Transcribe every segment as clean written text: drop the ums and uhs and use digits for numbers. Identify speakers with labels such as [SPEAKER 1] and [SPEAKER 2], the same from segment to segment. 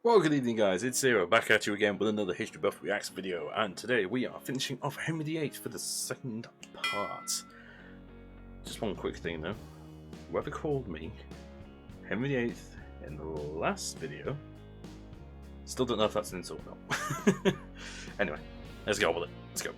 [SPEAKER 1] Well, good evening, guys. It's Zero back at you again with another History Buff Reacts video, and today we are finishing off Henry VIII for the second part. Just one quick thing though. Whoever called me Henry VIII in the last video, still don't know if that's an insult or not. Anyway, let's go with it. Let's go.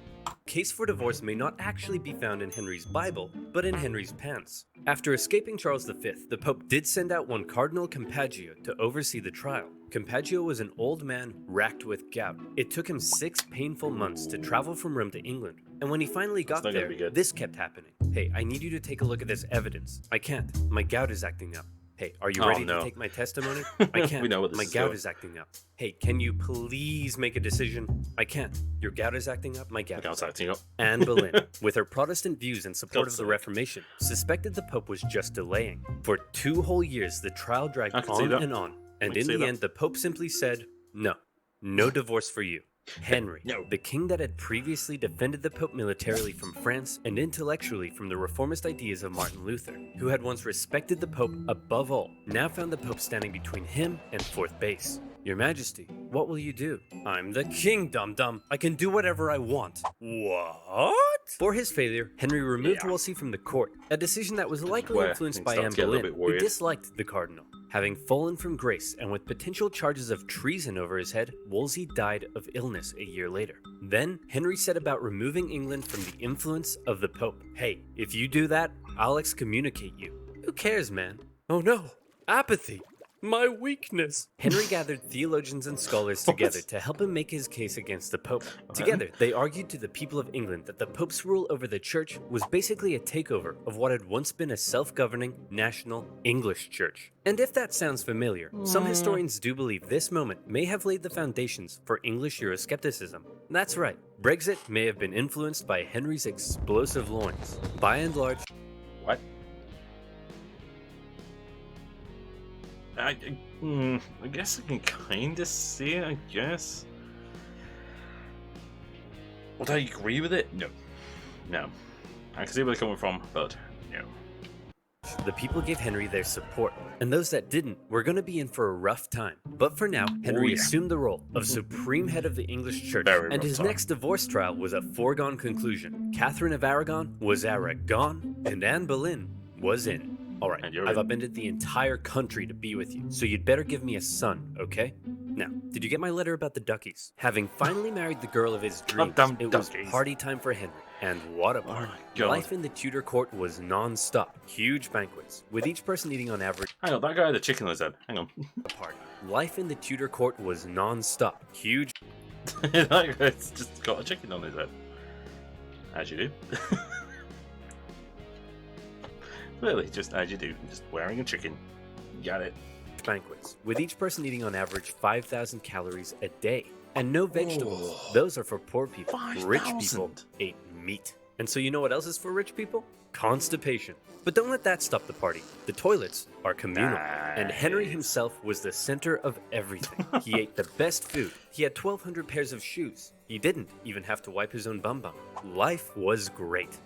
[SPEAKER 2] Case for divorce may not actually be found in Henry's Bible, but in Henry's pants. After escaping Charles V, the Pope did send out one Cardinal Campeggio to oversee the trial. Campeggio was an old man racked with gout. It took him 6 painful months to travel from Rome to England, and when he finally got there, this kept happening. Hey, I need you to take a look at this evidence. I can't. My gout is acting up. Hey, are you ready to take my testimony? I can't.
[SPEAKER 1] We know what this
[SPEAKER 2] my
[SPEAKER 1] is
[SPEAKER 2] gout
[SPEAKER 1] going.
[SPEAKER 2] is acting up. Hey, can you please make a decision? I can't. Your gout is acting up. My gout is
[SPEAKER 1] acting up.
[SPEAKER 2] Anne Boleyn, with her Protestant views in support of the Reformation, suspected the Pope was just delaying. For 2 whole years, the trial dragged on and on. And in the end, the Pope simply said, no divorce for you. Henry, the king that had previously defended the Pope militarily from France and intellectually from the reformist ideas of Martin Luther, who had once respected the Pope above all, now found the Pope standing between him and fourth base. Your Majesty, what will you do? I'm the king, dum-dum. I can do whatever I want. What? For his failure, Henry removed Wolsey from the court, a decision that was likely influenced by Anne Boleyn, who disliked the cardinal. Having fallen from grace and with potential charges of treason over his head, Wolsey died of illness a year later. Then, Henry set about removing England from the influence of the Pope. Hey, if you do that, I'll excommunicate you. Who cares, man? Oh no, apathy. My weakness. Henry gathered theologians and scholars together to help him make his case against the Pope. Together, they argued to the people of England that the Pope's rule over the church was basically a takeover of what had once been a self-governing, national English church. And if that sounds familiar, some historians do believe this moment may have laid the foundations for English Euroscepticism. That's right, Brexit may have been influenced by Henry's explosive loins. By and large,
[SPEAKER 1] What? I guess I can kind of see it, I guess. Would I agree with it? No. I can see where they're coming from, but no.
[SPEAKER 2] The people gave Henry their support, and those that didn't were going to be in for a rough time. But for now, Henry assumed the role of supreme head of the English church, and his next divorce trial was a foregone conclusion. Catherine of Aragon was Aragon, and Anne Boleyn was in. Alright, I've upended the entire country to be with you, so you'd better give me a son, okay? Now, did you get my letter about the duckies? Having finally married the girl of his dreams, it was party time for Henry. And what a party. Life in the Tudor court was non-stop. Huge banquets, with each person eating on average...
[SPEAKER 1] Hang on, that guy had a chicken on his head. Hang on.
[SPEAKER 2] ...a party. Life in the Tudor court was non-stop. Huge...
[SPEAKER 1] That guy's just got a chicken on his head. As you do. Really, just as you do, just wearing a chicken. Got it.
[SPEAKER 2] Banquets, with each person eating on average 5,000 calories a day. And no vegetables. Those are for poor people.
[SPEAKER 1] 5,000.
[SPEAKER 2] Rich people ate meat. And so you know what else is for rich people? Constipation. But don't let that stop the party. The toilets are communal. And Henry himself was the center of everything. He ate the best food. He had 1,200 pairs of shoes. He didn't even have to wipe his own bum-bum. Life was great.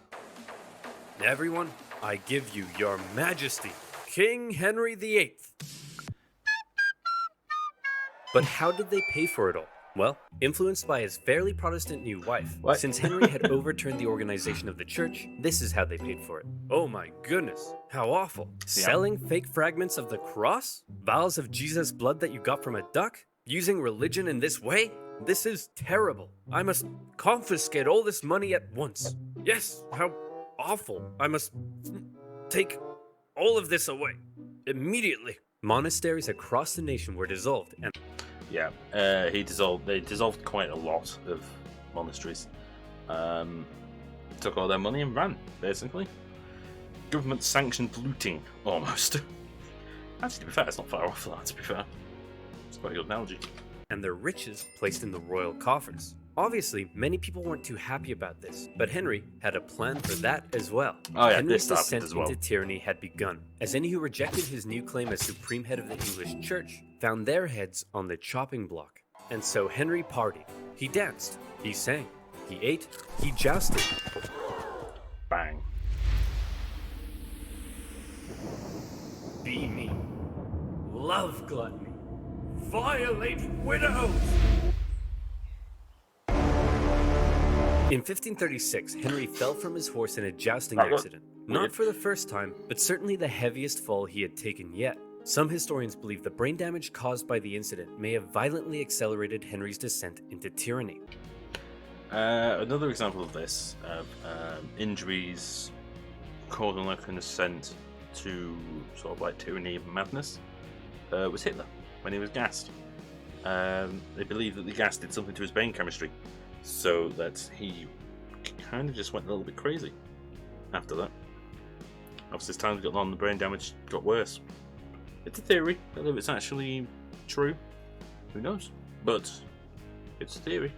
[SPEAKER 2] Everyone, I give you your majesty, King Henry VIII. But how did they pay for it all? Well, influenced by his fairly Protestant new wife, since Henry had overturned the organization of the church, this is how they paid for it. Oh my goodness, how awful. Selling fake fragments of the cross? Vials of Jesus' blood that you got from a duck? Using religion in this way? This is terrible. I must confiscate all this money at once. Yes, how awful. I must take all of this away immediately. Monasteries across the nation were dissolved and they dissolved quite a lot of monasteries. Took all their money and ran, basically. Government sanctioned looting, almost. Actually, to be fair, it's not far off that, to be fair. It's quite a good analogy. And their riches placed in the royal coffers. Obviously, many people weren't too happy about this, but Henry had a plan for that as well. Henry's descent into tyranny had begun, as any who rejected his new claim as supreme head of the English church found their heads on the chopping block. And so Henry partied. He danced, he sang, he ate, he jousted.
[SPEAKER 1] Bang.
[SPEAKER 2] Be me. Love gluttony. violate widows! In 1536, Henry fell from his horse in a jousting accident. Not for the first time, but certainly the heaviest fall he had taken yet. Some historians believe the brain damage caused by the incident may have violently accelerated Henry's descent into tyranny.
[SPEAKER 1] Another example of this, injuries causing like an ascent to sort of like tyranny and madness, was Hitler when he was gassed. They believe that the gas did something to his brain chemistry, so that he kind of just went a little bit crazy after that. Obviously, as time got on, the brain damage got worse. It's a theory, whether it's actually true, who knows? But it's a theory.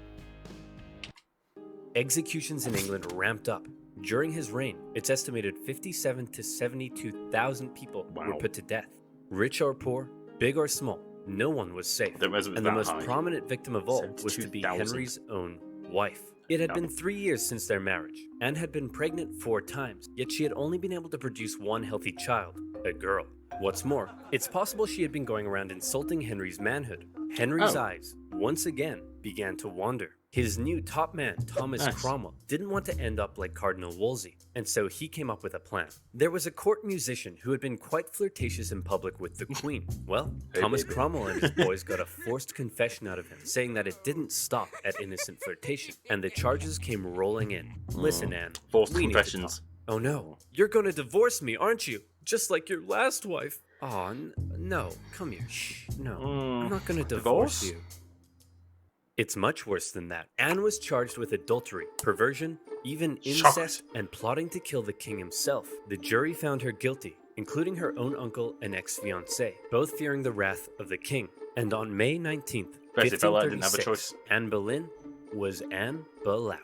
[SPEAKER 2] Executions in England ramped up. During his reign, it's estimated 57,000 to 72,000 people were put to death. Rich or poor, big or small, no one was safe. And the most prominent victim of all was to be Henry's own wife. It had been 3 years since their marriage. Anne had been pregnant 4 times, yet she had only been able to produce one healthy child, a girl. What's more, it's possible she had been going around insulting Henry's manhood. Henry's eyes, once again, began to wander. His new top man, Thomas Cromwell, didn't want to end up like Cardinal Wolsey, and so he came up with a plan. There was a court musician who had been quite flirtatious in public with the Queen. Well, Thomas Cromwell and his boys got a forced confession out of him, saying that it didn't stop at innocent flirtation, and the charges came rolling in. Listen, Anne,
[SPEAKER 1] forced confessions.
[SPEAKER 2] Oh no, you're gonna divorce me, aren't you? Just like your last wife. Aw, no, come here. Shh, no, I'm not gonna divorce you. It's much worse than that. Anne was charged with adultery, perversion, even incest, and plotting to kill the king himself. The jury found her guilty, including her own uncle and ex-fiancé, both fearing the wrath of the king. And on May 19th, 1536, Anne Boleyn was Anne Boleyn.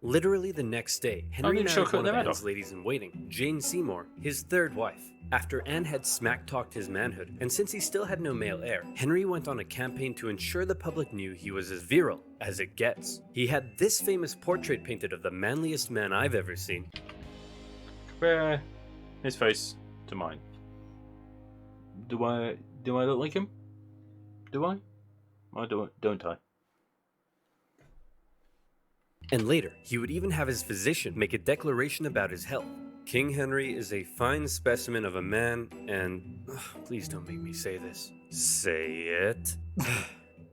[SPEAKER 2] Literally the next day, Henry married one of Anne's ladies-in-waiting, Jane Seymour, his third wife. After Anne had smack-talked his manhood, and since he still had no male heir, Henry went on a campaign to ensure the public knew he was as virile as it gets. He had this famous portrait painted of the manliest man I've ever seen.
[SPEAKER 1] Compare his face to mine. Do I look like him? Do I? Or don't I?
[SPEAKER 2] And later, he would even have his physician make a declaration about his health. King Henry is a fine specimen of a man, and please don't make me say this. Say it.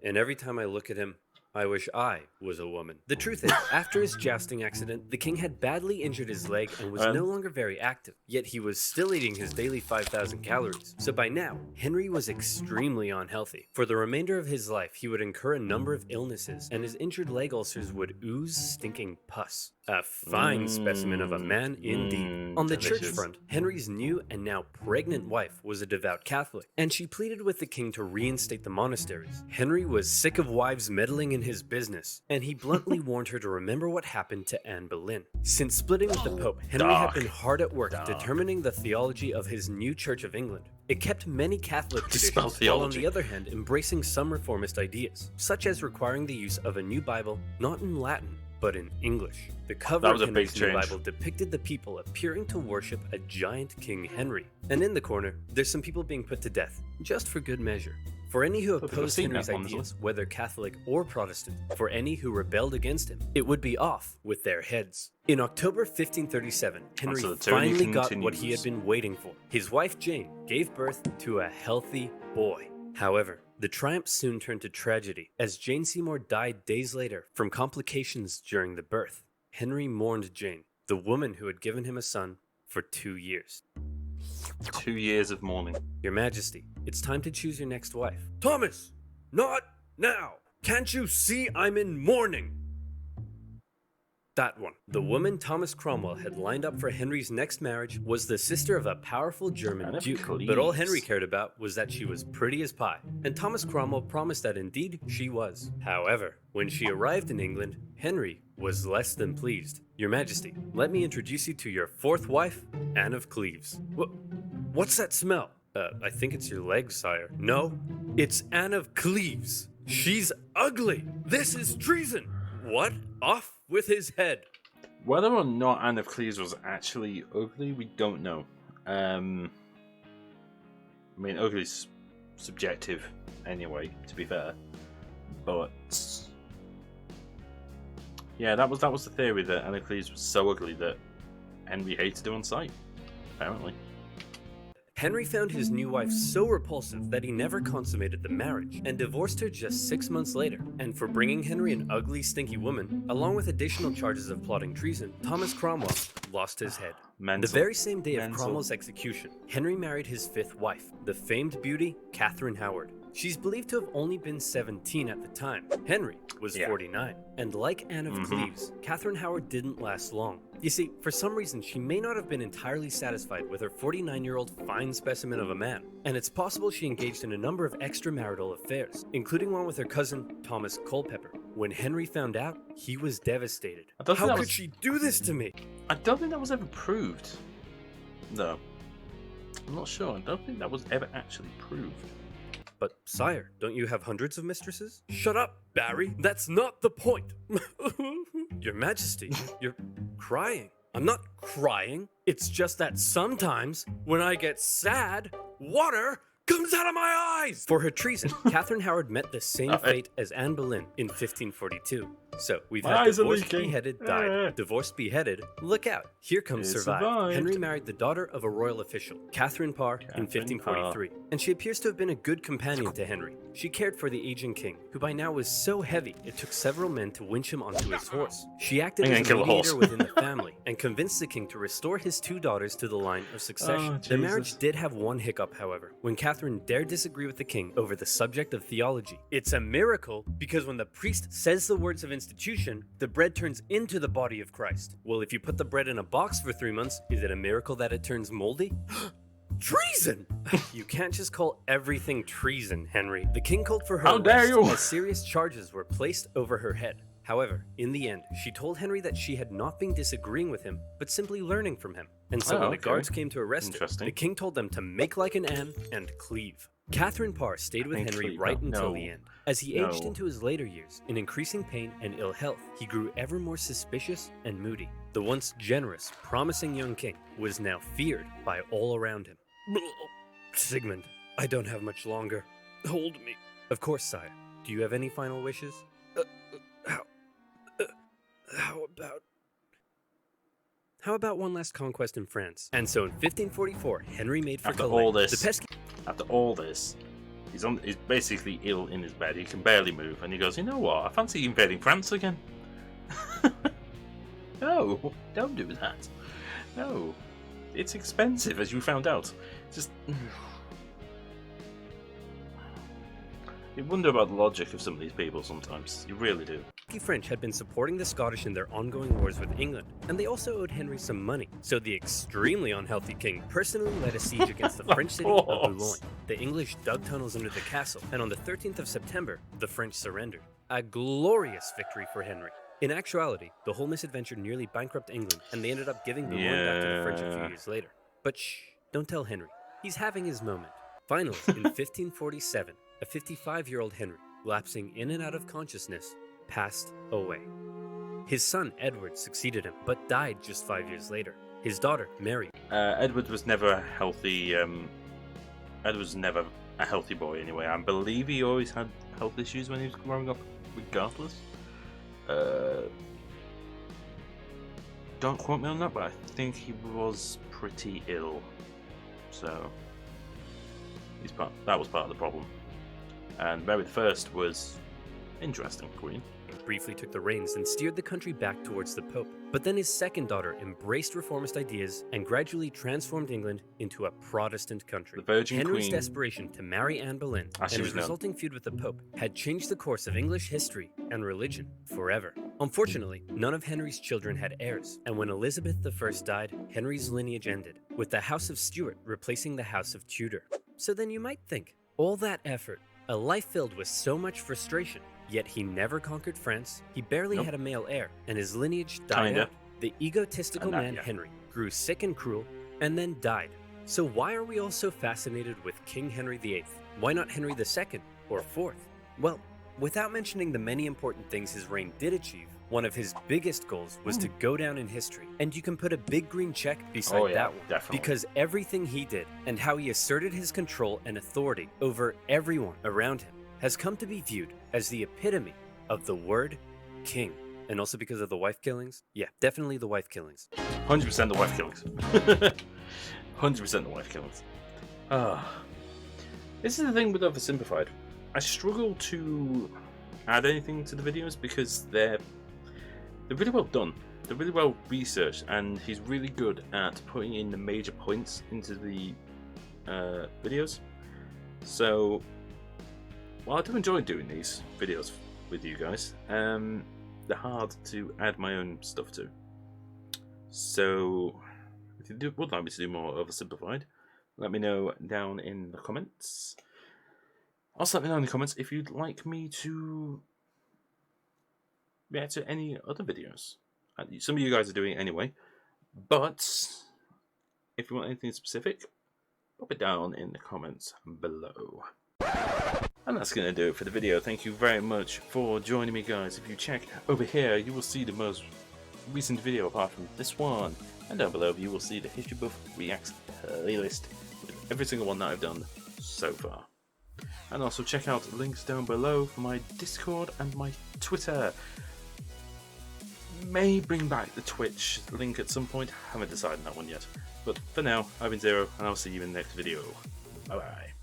[SPEAKER 2] And every time I look at him, I wish I was a woman. The truth is, after his jousting accident, the king had badly injured his leg and was no longer very active, yet he was still eating his daily 5,000 calories. So by now, Henry was extremely unhealthy. For the remainder of his life, he would incur a number of illnesses, and his injured leg ulcers would ooze stinking pus. A fine specimen of a man indeed. On the church front, Henry's new and now pregnant wife was a devout Catholic, and she pleaded with the king to reinstate the monasteries. Henry was sick of wives meddling in his business, and he bluntly warned her to remember what happened to Anne Boleyn. Since splitting with the Pope, Henry had been hard at work determining the theology of his new Church of England. It kept many Catholic traditions, while on the other hand embracing some reformist ideas, such as requiring the use of a new Bible, not in Latin, but in English. The cover of Henry's new Bible depicted the people appearing to worship a giant King Henry. And in the corner, there's some people being put to death, just for good measure. For any who opposed Henry's ideas, whether Catholic or Protestant, for any who rebelled against him, it would be off with their heads. In October 1537, Henry finally got what he had been waiting for. His wife Jane gave birth to a healthy boy. However, the triumph soon turned to tragedy, as Jane Seymour died days later from complications during the birth. Henry mourned Jane, the woman who had given him a son, for 2 years.
[SPEAKER 1] 2 years of mourning.
[SPEAKER 2] Your Majesty, it's time to choose your next wife. Thomas! Not now! Can't you see I'm in mourning? That one. The woman Thomas Cromwell had lined up for Henry's next marriage was the sister of a powerful German duke, but all Henry cared about was that she was pretty as pie, and Thomas Cromwell promised that indeed she was. However, when she arrived in England, Henry was less than pleased. Your Majesty, let me introduce you to your fourth wife, Anne of Cleves. What's that smell? I think it's your legs, sire. No, it's Anne of Cleves. She's ugly. This is treason. What? Off with his head.
[SPEAKER 1] Whether or not Anne of Cleves was actually ugly, we don't know. I mean, ugly's subjective anyway, to be fair. But yeah, that was the theory, that Anacles was so ugly that Henry hated her on sight, apparently.
[SPEAKER 2] Henry found his new wife so repulsive that he never consummated the marriage and divorced her just 6 months later. And for bringing Henry an ugly, stinky woman, along with additional charges of plotting treason, Thomas Cromwell lost his head.
[SPEAKER 1] Mental.
[SPEAKER 2] The very same day of Cromwell's execution, Henry married his 5th wife, the famed beauty Catherine Howard. She's believed to have only been 17 at the time. Henry was 49. And like Anne of Cleves, Catherine Howard didn't last long. You see, for some reason, she may not have been entirely satisfied with her 49-year-old fine specimen of a man. And it's possible she engaged in a number of extramarital affairs, including one with her cousin, Thomas Culpeper. When Henry found out, he was devastated. How could she do this to me?
[SPEAKER 1] I don't think that was ever proved. No. I'm not sure. I don't think that was ever actually proved.
[SPEAKER 2] But, sire, don't you have hundreds of mistresses? Shut up, Barry. That's not the point. Your Majesty, you're crying. I'm not crying. It's just that sometimes, when I get sad, water comes out of my eyes! For her treason, Catherine Howard met the same fate as Anne Boleyn in 1542. So, we've had divorced, beheaded, died. Divorced, beheaded, look out, here comes survived. Henry married the daughter of a royal official, Catherine Parr, in 1543. And she appears to have been a good companion to Henry. She cared for the aging king, who by now was so heavy it took several men to winch him onto his horse. She acted as a mediator within the family, and convinced the king to restore his 2 daughters to the line of succession. The marriage did have one hiccup, however, when Catherine dared disagree with the king over the subject of theology. It's a miracle, because when the priest says the words of institution, the bread turns into the body of Christ. Well, if you put the bread in a box for 3 months, is it a miracle that it turns moldy? Treason! You can't just call everything treason, Henry. The king called for her
[SPEAKER 1] How dare you!
[SPEAKER 2] as serious charges were placed over her head. However, in the end, she told Henry that she had not been disagreeing with him, but simply learning from him. And so when the guards came to arrest her, the king told them to make like an Anne and cleave. Catherine Parr stayed with Henry right until the end. As he aged into his later years, in increasing pain and ill health, he grew ever more suspicious and moody. The once generous, promising young king was now feared by all around him. Sigmund, I don't have much longer. Hold me. Of course, sire. Do you have any final wishes? How about one last conquest in France? And so in 1544, Henry made for Calais.
[SPEAKER 1] After all this, he's basically ill in his bed. He can barely move, and he goes, "You know what? I fancy invading France again." No, don't do that. No, it's expensive, as you found out. Just you wonder about the logic of some of these people sometimes. You really do.
[SPEAKER 2] The French had been supporting the Scottish in their ongoing wars with England, and they also owed Henry some money. So the extremely unhealthy king personally led a siege against the French city of Boulogne. The English dug tunnels under the castle, and on the 13th of September, the French surrendered. A glorious victory for Henry. In actuality, the whole misadventure nearly bankrupted England, and they ended up giving Boulogne back to the French a few years later. But shh, don't tell Henry. He's having his moment. Finally, in 1547, a 55-year-old Henry, lapsing in and out of consciousness, passed away. His son, Edward, succeeded him, but died just 5 years later. His daughter, Mary.
[SPEAKER 1] Edward was never a healthy... Edward was never a healthy boy anyway. I believe he always had health issues when he was growing up, regardless. Don't quote me on that, but I think he was pretty ill. So, that was part of the problem. And Mary I was interesting queen.
[SPEAKER 2] Briefly took the reins and steered the country back towards the Pope. But then his second daughter embraced reformist ideas and gradually transformed England into a Protestant country.
[SPEAKER 1] The Virgin
[SPEAKER 2] Henry's
[SPEAKER 1] Queen,
[SPEAKER 2] desperation to marry Anne Boleyn and his resulting feud with the Pope had changed the course of English history and religion forever. Unfortunately, none of Henry's children had heirs, and when Elizabeth I died, Henry's lineage ended, with the House of Stuart replacing the House of Tudor. So then you might think, all that effort, a life filled with so much frustration, yet he never conquered France, he barely had a male heir, and his lineage died out. The egotistical man Henry grew sick and cruel, and then died. So why are we all so fascinated with King Henry VIII? Why not Henry II or IV? Well, Without mentioning the many important things his reign did achieve, one of his biggest goals was to go down in history. And you can put a big green check beside that one.
[SPEAKER 1] Definitely.
[SPEAKER 2] Because everything he did and how he asserted his control and authority over everyone around him has come to be viewed as the epitome of the word king. And also because of the wife killings? Yeah, definitely the wife killings.
[SPEAKER 1] 100% the wife killings. 100% the wife killings. This is the thing with Oversimplified. I struggle to add anything to the videos because they're really well done. They're really well researched, and he's really good at putting in the major points into the videos. So, while I do enjoy doing these videos with you guys, they're hard to add my own stuff to. So, if you would like me to do more Oversimplified, let me know down in the comments. Also, let me know in the comments if you'd like me to react to any other videos. Some of you guys are doing it anyway, but if you want anything specific, pop it down in the comments below. And that's going to do it for the video. Thank you very much for joining me, guys. If you check over here, you will see the most recent video apart from this one. And down below, you will see the History Buff Reacts playlist with every single one that I've done so far. And also check out links down below for my Discord and my Twitter. May bring back the Twitch link at some point. Haven't decided that one yet. But for now, I've been Zero, and I'll see you in the next video. Bye bye.